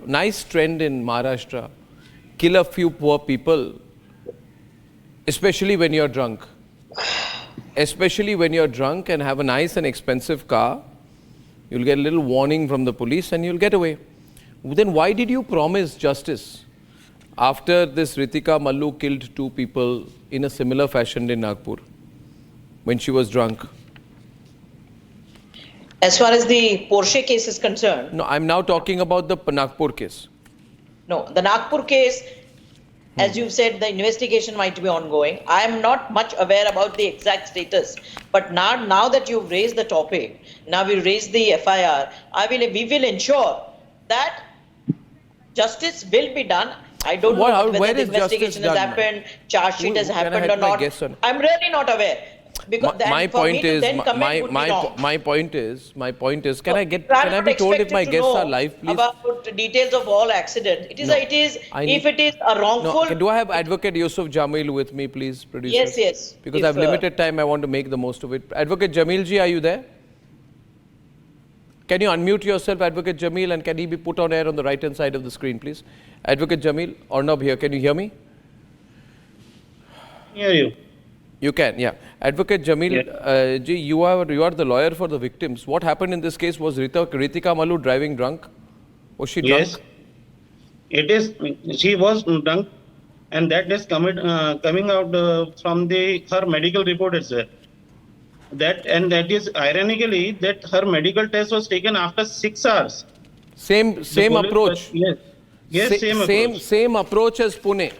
nice trend in Maharashtra. Kill a few poor people, especially when you're drunk. Especially when you're drunk and have a nice and expensive car, you'll get a little warning from the police and you'll get away. Then why did you promise justice after this Ritika Mallu killed 2 people in a similar fashion in Nagpur when she was drunk? As far as the Porsche case is concerned, No, I'm now talking about the Nagpur case. no, the Nagpur case, as you've said, the investigation might be ongoing. I am not much aware about the exact status, but now that you've raised the topic, now we raised the FIR, we will ensure that justice will be done. I don't know whether the investigation has happened, charge sheet has happened or not. I'm really not aware. Because my point is, my point is, can I be told if my guests are live, please? About details of all accident. If it is a wrongful. No, do I have Advocate Yusuf Jamil with me, please, producer? Yes. Because I have limited time, I want to make the most of it. Advocate Jamil ji, are you there? Can you unmute yourself, Advocate Jamil, and can he be put on air on the right-hand side of the screen, please? Advocate Jamil, Arnab here, can you hear me? Hear you. You can, yeah. Advocate Jamil, ji, you are the lawyer for the victims. What happened in this case? Was Ritika Mallu driving drunk? Was she drunk? Yes. It is. She was drunk, and that is coming out from her medical report itself. That is ironically that her medical test was taken after 6 hours. Same approach. Yes. Same approach as Pune.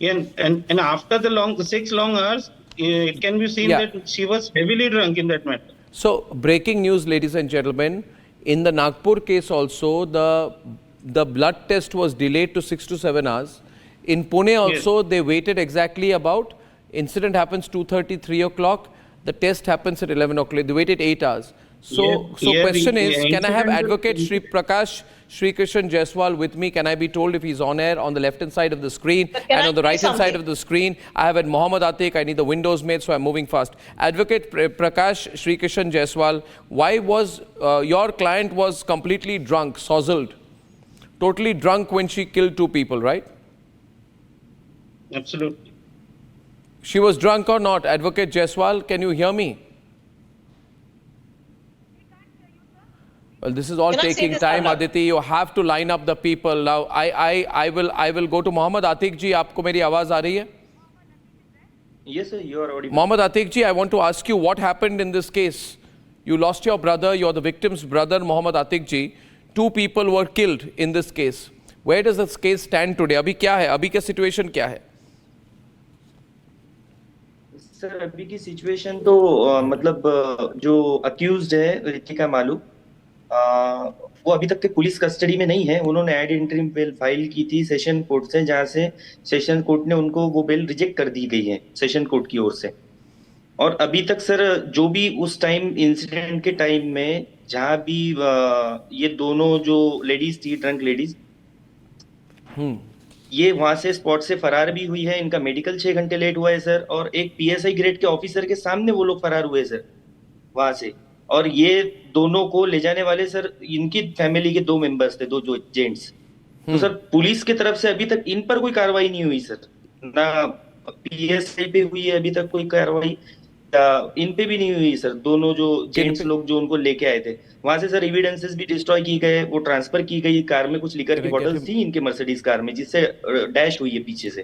And after the 6 long hours, it can be seen that she was heavily drunk in that matter. So, breaking news, ladies and gentlemen, in the Nagpur case also, the blood test was delayed to 6 to 7 hours. In Pune also, they waited exactly about, incident happens 2:30, 3 o'clock, the test happens at 11 o'clock, they waited 8 hours. So question is, can I have Advocate Shri Prakash Shri Krishan Jaiswal with me? Can I be told if he's on air on the left-hand side of the screen and on the right-hand side of the screen? I have at Mohammed Atiq, I need the windows made, so I'm moving fast. Advocate Prakash Shri Krishan Jaiswal, why was your client was completely drunk, sozzled, totally drunk when she killed 2 people, right? Absolutely. She was drunk or not? Advocate Jaiswal, can you hear me? Well, this is all taking time, Aditi. You have to line up the people. Now, I will go to Mohammed Atiq ji. Aapko meri awaaz aa rahi hai? Yes, sir. You are audible. Mohammed Atiq ji, I want to ask you what happened in this case. You lost your brother. You're the victim's brother, Mohammed Atiq ji. 2 people were killed in this case. Where does this case stand today? Abhi kya hai? Abhi ka situation kya hai? Sir अभी की situation तो मतलब जो accused है रितिका मालू वो अभी तक के पुलिस कस्टडी में नहीं है. उन्होंने एड इंटरिम बेल फाइल की थी सेशन कोर्ट से, जहां से सेशन कोर्ट ने उनको वो बेल रिजेक्ट कर दी गई है सेशन कोर्ट की ओर से. और अभी तक सर जो भी उस टाइम इंसिडेंट के टाइम में जहां भी ये दोनों जो लेडीज थी, ड्रंक लेडीज, ये वहां से स्पॉट से फरार भी हुई है. इनका मेडिकल 6 घंटे लेट हुआ है सर, और एक पीएसआई ग्रेड के ऑफिसर के सामने वो लोग फरार हुए सर वहां से. और ये दोनों को ले जाने वाले सर इनकी फैमिली के 2 मेंबर्स थे, 2 जो जेंट्स. तो सर पुलिस की तरफ से अभी तक इन पर कोई कार्रवाई नहीं हुई सर, ना पीएसआई पे हुई है अभी तक कोई कार्रवाई, इन पे भी नहीं हुई सर. दोनों जो जेंट्स लोग जो उनको लेके आए थे वहां से सर एविडेंसेस भी डिस्ट्रॉय की गए, वो ट्रांसफर की गई. कार में कुछ लिकर की बॉटल्स थी इनके मर्सिडीज कार में, जिससे डैश हुई है पीछे से.